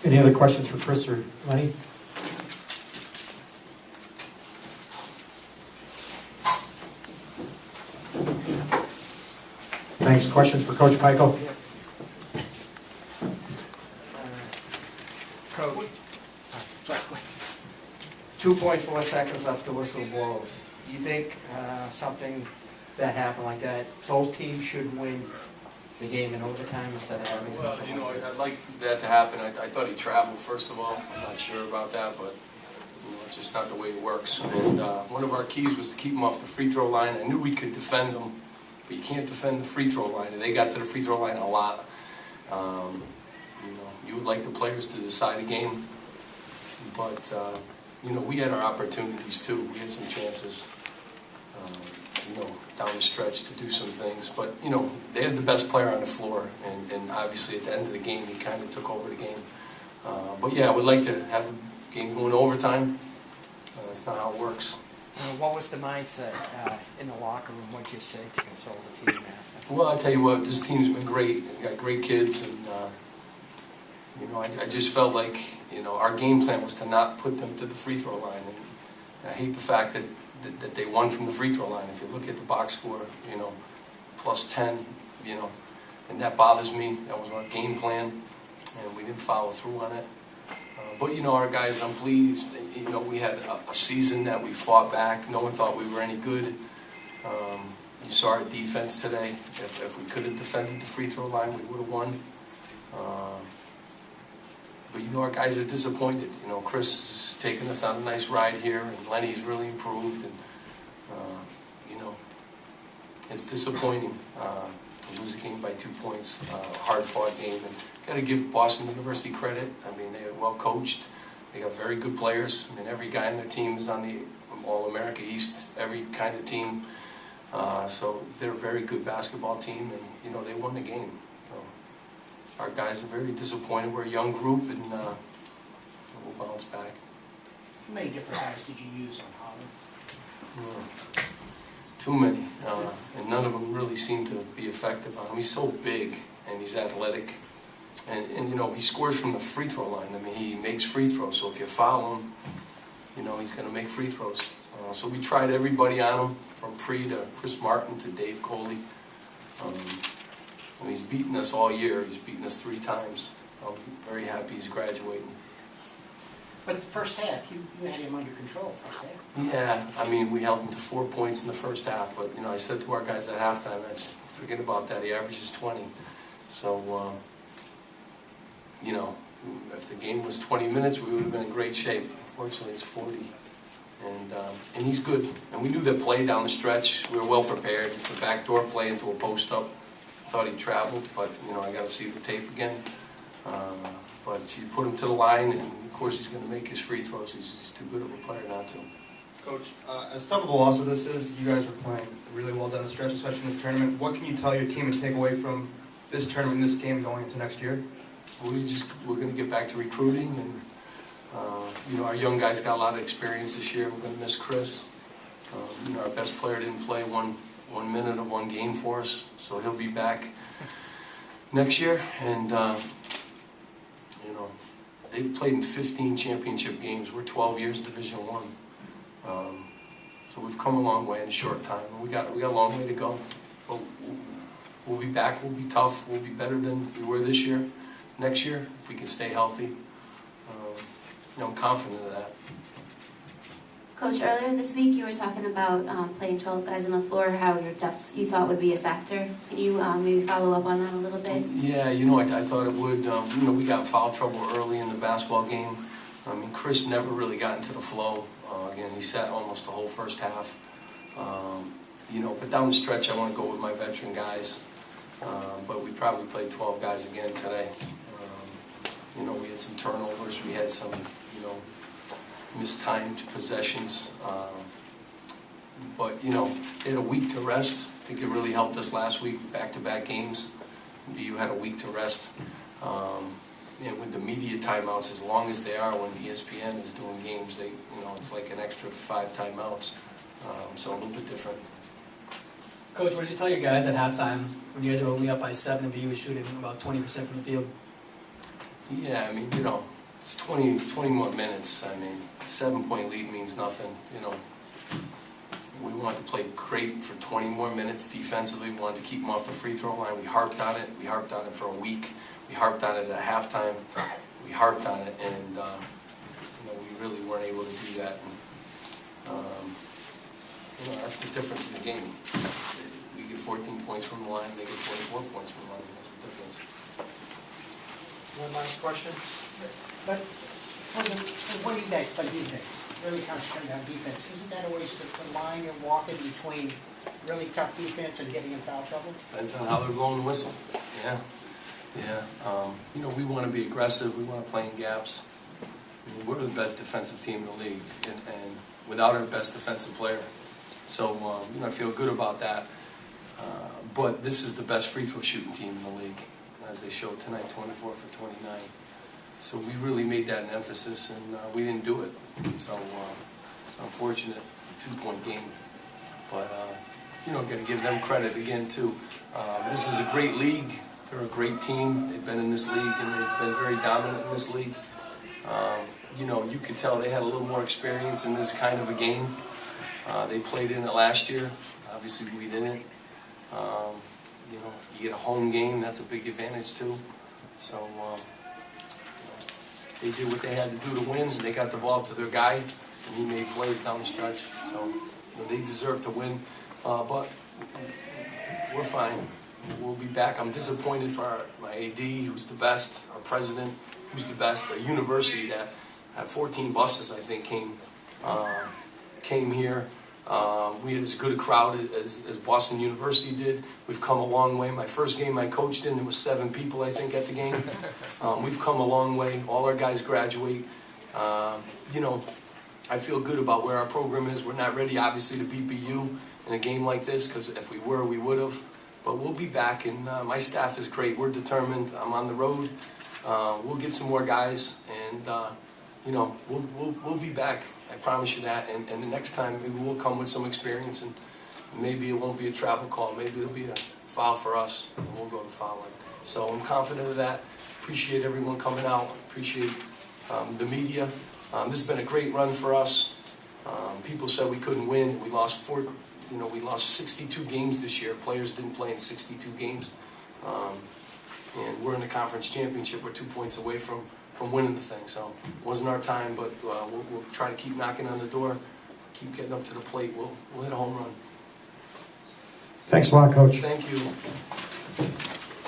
Any other questions for Chris or Lenny? Thanks. Questions for Coach Pikiell? Coach, 2.4 seconds left, the whistle blows. Do you think something that happened like that, both teams should win the game in overtime instead of having Well, something you know, like that? I'd like that to happen. I thought he traveled, first of all. I'm not sure about that, but it's just not the way it works. And one of our keys was to keep him off the free throw line. I knew we could defend him, but you can't defend the free throw line. And they got to the free throw line a lot. You would like the players to decide a game, but we had our opportunities too. We had some chances, down the stretch to do some things. But they had the best player on the floor, and obviously at the end of the game, he kind of took over the game. But yeah, I would like to have the game go into overtime. That's not how it works. What was the mindset in the locker room? What did you say to console the team after? Well, I tell you what, this team's been great. They've got great kids, and I just felt like our game plan was to not put them to the free throw line. And I hate the fact that they won from the free throw line. If you look at the box score, plus 10, and that bothers me. That was our game plan, and we didn't follow through on it. But our guys, I'm pleased. We had a season that we fought back. No one thought we were any good. You saw our defense today. If we could have defended the free throw line, we would have won. But our guys are disappointed. Chris is taking us on a nice ride here, and Lenny's really improved. And it's disappointing to lose a game by 2 points. Hard-fought game, and got to give Boston University credit. I mean, they're well coached. They got very good players. I mean, every guy on their team is on the All-America East. Every kind of team. So they're a very good basketball team, and they won the game. Our guys are very disappointed. We're a young group, and we'll bounce back. How many different guys did you use on Holland? Too many, and none of them really seem to be effective on him. He's so big, and he's athletic, and he scores from the free throw line. I mean, he makes free throws, so if you foul him, he's going to make free throws. So we tried everybody on him, from Pre to Chris Martin to Dave Coley. And he's beaten us all year. He's beaten us 3 times. I'm very happy he's graduating. But the first half, you had him under control, first half. Yeah, I mean, we held him to 4 points in the first half, but I said to our guys at halftime, forget about that. He averages 20. So, if the game was 20 minutes, we would have been in great shape. Unfortunately, it's 40. And he's good. And we knew that play down the stretch. We were well prepared. It's a backdoor play into a post-up. Thought he traveled, but I got to see the tape again. But you put him to the line, and of course he's going to make his free throws. He's too good of a player not to. Coach, as tough of a loss as this is, you guys are playing really well down the stretch, especially in this tournament. What can you tell your team and take away from this tournament, this game, going into next year? We're going to get back to recruiting, and our young guys got a lot of experience this year. We're going to miss Chris. Our best player didn't play one minute of one game for us, so he'll be back next year. And they've played in 15 championship games. We're 12 years Division I, so we've come a long way in a short time. And we got a long way to go. But we'll be back. We'll be tough. We'll be better than we were this year. Next year, if we can stay healthy, I'm confident of that. Coach, earlier this week you were talking about playing 12 guys on the floor, how your depth you thought would be a factor. Can you maybe follow up on that a little bit? Yeah, I thought it would. We got in foul trouble early in the basketball game. I mean, Chris never really got into the flow. Again, he sat almost the whole first half. But down the stretch, I want to go with my veteran guys. But we probably played 12 guys again today. We had some turnovers. We had some, mistimed possessions. But, they had a week to rest. I think it really helped us last week, back-to-back games. BU had a week to rest. With the media timeouts, as long as they are when ESPN is doing games, it's like an extra 5 timeouts. So a little bit different. Coach, what did you tell your guys at halftime when you guys were only up by 7 and BU was shooting about 20% from the field? Yeah, I mean, It's 20 more minutes. I mean, 7-point lead means nothing, you know. We wanted to play great for 20 more minutes defensively. We wanted to keep them off the free throw line. We harped on it. We harped on it for a week. We harped on it at halftime. We harped on it, and you know, we really weren't able to do that. And, you know, that's the difference in the game. We get 14 points from the line. They get 24 points from the line. That's the difference. One last question? But when you guys play defense, really concentrating on defense, isn't that always the line you're walking between really tough defense and getting in foul trouble? Depends on how they're blowing the whistle. Yeah, yeah. You know, we want to be aggressive. We want to play in gaps. I mean, we're the best defensive team in the league, and without our best defensive player. So, you know, I feel good about that. But this is the best free throw shooting team in the league, as they showed tonight, 24 for 29. So we really made that an emphasis, and we didn't do it. So it's unfortunate, 2-point game. But, you know, got to give them credit again, too. This is a great league. They're a great team. They've been in this league, and they've been very dominant in this league. You know, you could tell they had a little more experience in this kind of a game. They played in it last year. Obviously, we didn't. You know, you get a home game. That's a big advantage, too. So, they did what they had to do to win. They got the ball to their guy, and he made plays down the stretch. So, you know, they deserve to win. But we're fine. We'll be back. I'm disappointed for my AD, who's the best, our president, who's the best, a university that had 14 buses, I think, came here. We had as good a crowd as Boston University did. We've come a long way. My first game I coached in, there was 7 people, I think, at the game. We've come a long way. All our guys graduate. You know, I feel good about where our program is. We're not ready, obviously, to beat BU in a game like this, because if we were, we would have. But we'll be back, and my staff is great. We're determined. I'm on the road. We'll get some more guys, and you know, we'll be back. I promise you that. And the next time, maybe we'll come with some experience, and maybe it won't be a travel call. Maybe it'll be a foul for us, and we'll go to foul line. So I'm confident of that. Appreciate everyone coming out. Appreciate the media. This has been a great run for us. People said we couldn't win. We lost 62 games this year. Players didn't play in 62 games. And we're in the conference championship. We're 2 points away from winning the thing. So it wasn't our time, but we'll try to keep knocking on the door, keep getting up to the plate. We'll hit a home run. Thanks a lot, Coach. Thank you.